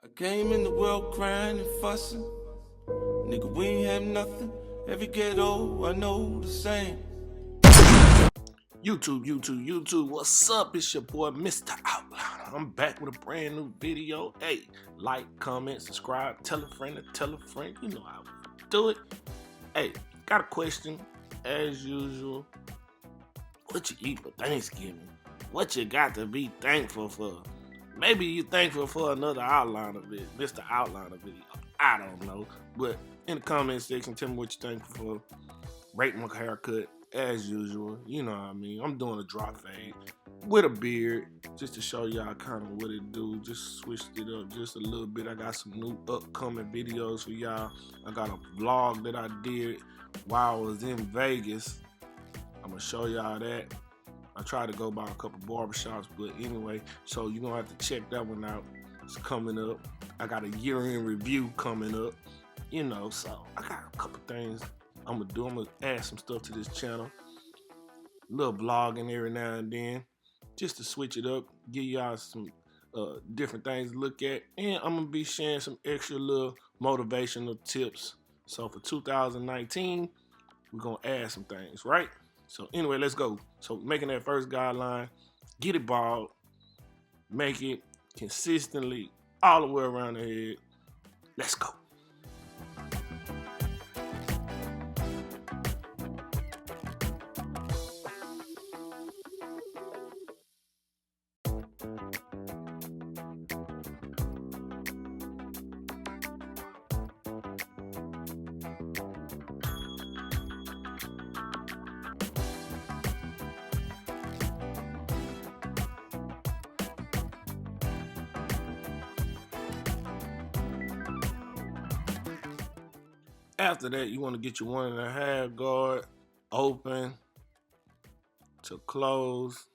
I came in the world crying and fussing. Nigga, we ain't have nothing. Every ghetto, I know the same. YouTube, what's up? It's your boy, Mr. Outliner. I'm back with a brand new video. Hey, like, comment, subscribe, tell a friend to tell a friend. You know how we do it. Hey, got a question, as usual. What you eat for Thanksgiving? What you got to be thankful for? Maybe you thankful for another Outliner video, Mr. Outliner video. I don't know. But in the comment section, tell me what you're thankful for. Rate my haircut, as usual. You know what I mean. I'm doing a drop fade with a beard, just to show y'all kind of what it do. Just switched it up just a little bit. I got some new upcoming videos for y'all. I got a vlog that I did while I was in Vegas. I'm going to show y'all that. I tried to go by a couple barbershops, but anyway, so you're going to have to check that one out. It's coming up. I got a year-end review coming up, you know, so I got a couple things I'm going to do. I'm going to add some stuff to this channel. A little vlogging every now and then, just to switch it up, give y'all some different things to look at, and I'm going to be sharing some extra little motivational tips. So for 2019, we're going to add some things, right? So anyway, let's go. So making that first guideline, get it bald, make it consistently all the way around the head. Let's go. After that, you want to get your 1.5 guard open to close.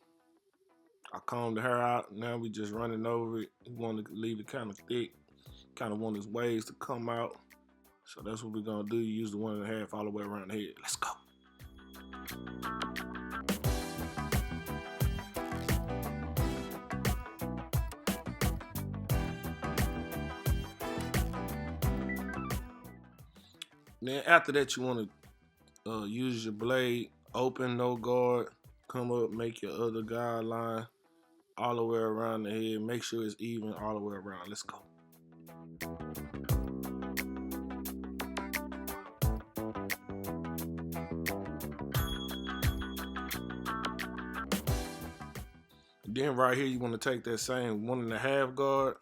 I combed the hair out. Now we just running over it. You want to leave it kind of thick. Kind of want its waves to come out. So that's what we're going to do. Use the 1.5 all the way around the head. Let's go. Then after that, you want to use your blade, open, no guard, come up, make your other guideline all the way around the head. Make sure it's even all the way around. Let's go. Then right here, you want to take that same 1.5 guard,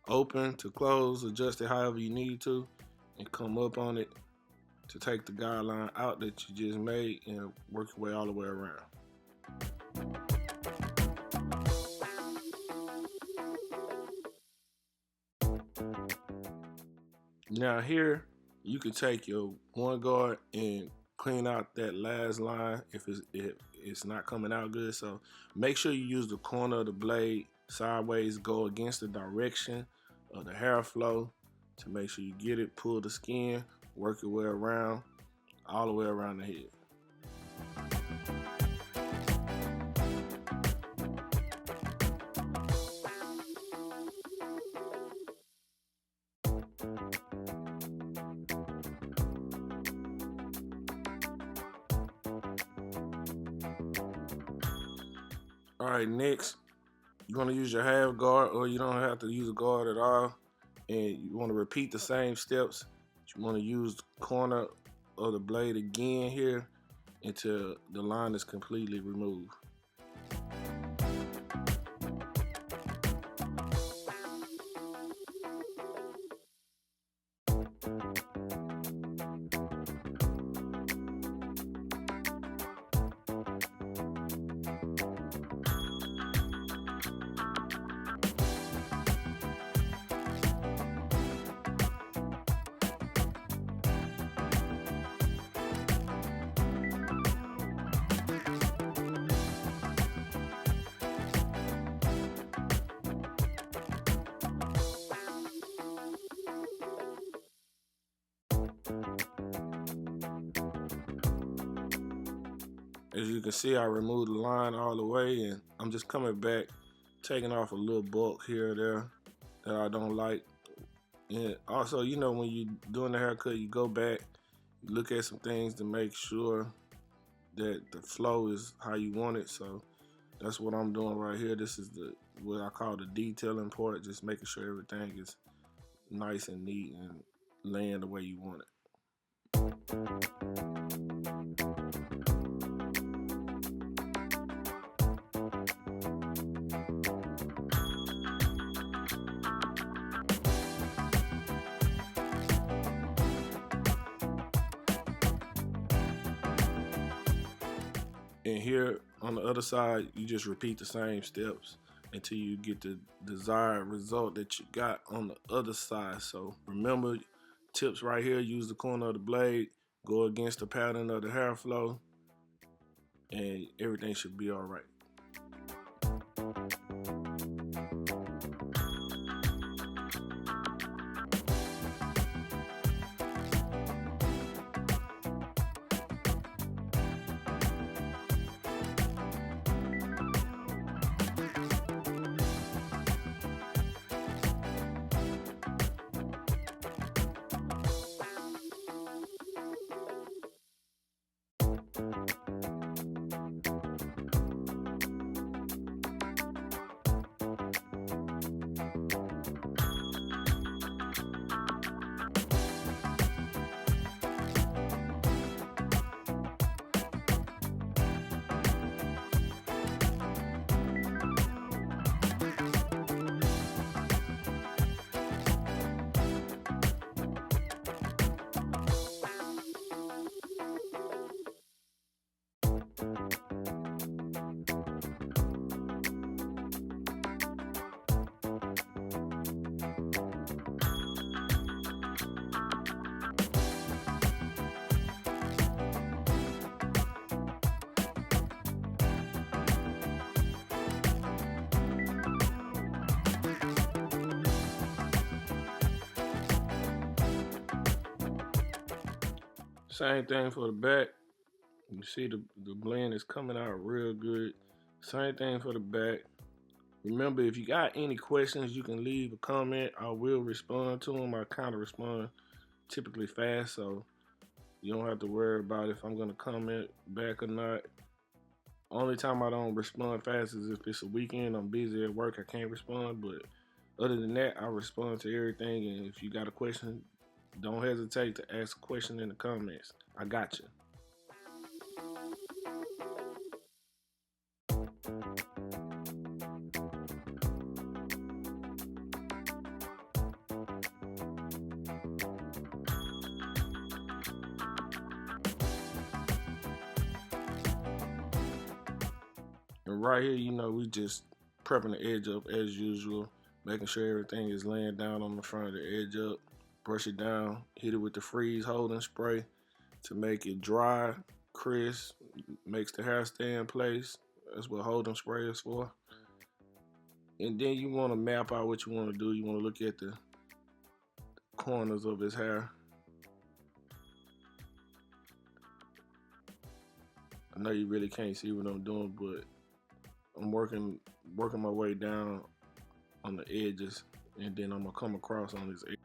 open to close, adjust it however you need to, and come up on it to take the guideline out that you just made and work your way all the way around. Now here, you can take your 1 guard and clean out that last line if it's not coming out good. So make sure you use the corner of the blade sideways, go against the direction of the hair flow to make sure you get it, pull the skin, work your way around, all the way around the head. All right, next, you're gonna use your half guard, or you don't have to use a guard at all. And you wanna repeat the same steps. You want to use the corner of the blade again here until the line is completely removed. As you can see, I removed the line all the way, and I'm just coming back, taking off a little bulk here or there that I don't like. And also, you know, when you're doing the haircut, you go back, you look at some things to make sure that the flow is how you want it. So that's what I'm doing right here. This is what I call the detailing part, just making sure everything is nice and neat and laying the way you want it. And here on the other side, you just repeat the same steps until you get the desired result that you got on the other side. So remember, tips right here, use the corner of the blade, go against the pattern of the hair flow, and everything should be all right. Same thing for the back. You see the blend is coming out real good. Same thing for the back. Remember, if you got any questions, you can leave a comment. I will respond to them. I kind of respond typically fast, so you don't have to worry about if I'm going to comment back or not. Only time I don't respond fast is if it's a weekend, I'm busy at work, I can't respond. But other than that, I respond to everything. And if you got a question, don't hesitate to ask a question in the comments. I got you. And right here, you know, we just prepping the edge up as usual, making sure everything is laying down on the front of the edge up. Brush it down, hit it with the freeze holding spray to make it dry, crisp, makes the hair stay in place. That's what holding spray is for. And then you want to map out what you want to do. You want to look at the corners of his hair. I know you really can't see what I'm doing, but I'm working my way down on the edges, and then I'm gonna come across on this edge.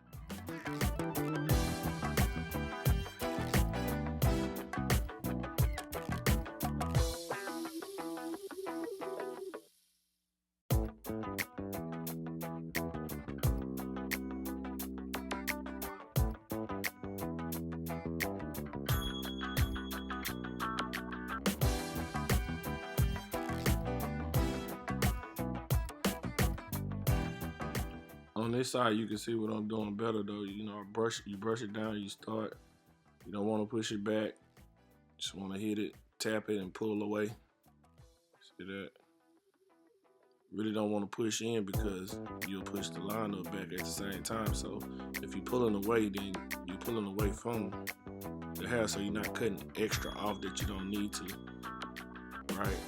On this side, you can see what I'm doing better though. You know, you brush it down, you start. You don't want to push it back. Just want to hit it, tap it, and pull away. See that? Really don't want to push in because you'll push the line up back at the same time. So if you're pulling away, then you're pulling away from the hair, so you're not cutting extra off that you don't need to. Right?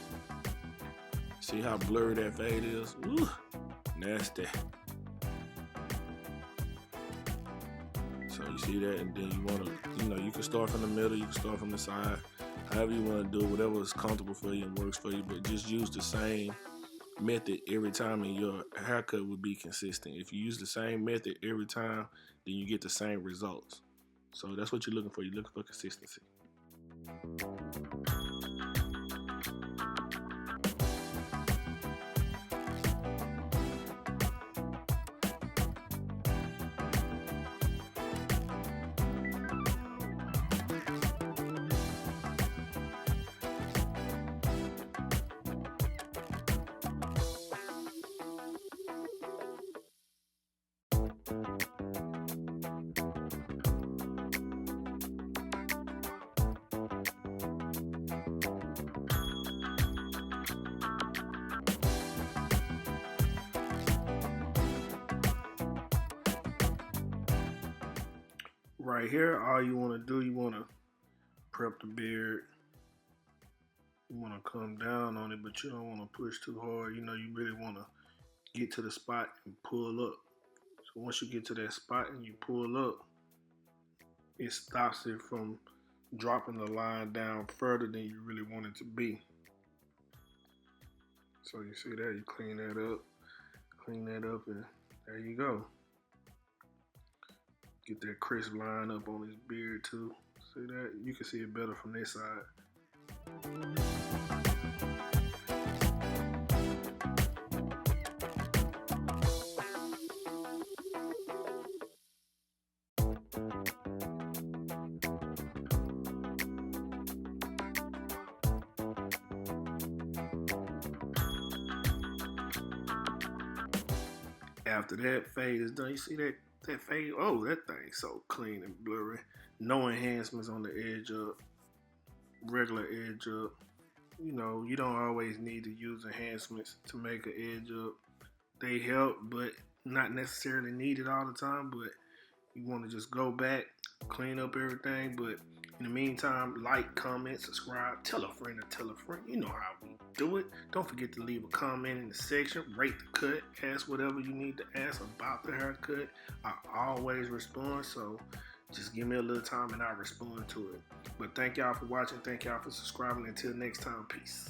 See how blurry that fade is? Woo! Nasty. So you see that, and then you want to, you know, you can start from the middle, you can start from the side, however you want to do, whatever is comfortable for you and works for you, but just use the same method every time, and your haircut will be consistent. If you use the same method every time, then you get the same results. So that's what you're looking for. You're looking for consistency. Right here, all you want to do, you want to prep the beard. You want to come down on it, but you don't want to push too hard. You know, you really want to get to the spot and pull up. So once you get to that spot and you pull up, it stops it from dropping the line down further than you really want it to be. So you see that, you clean that up, and there you go. Get that crisp line up on his beard too. See that? You can see it better from this side. After that fade is done, you see that fade? Oh, that thing's so clean and blurry. No enhancements on the edge up, regular edge up. You know, you don't always need to use enhancements to make an edge up. They help, but not necessarily needed all the time. But you want to just go back, clean up everything. But in the meantime, like, comment, subscribe, tell a friend to tell a friend. You know how we do it. Don't forget to leave a comment in the section, rate the cut, ask whatever you need to ask about the haircut. I always respond, so just give me a little time and I'll respond to it. But thank y'all for watching. Thank y'all for subscribing. Until next time, peace.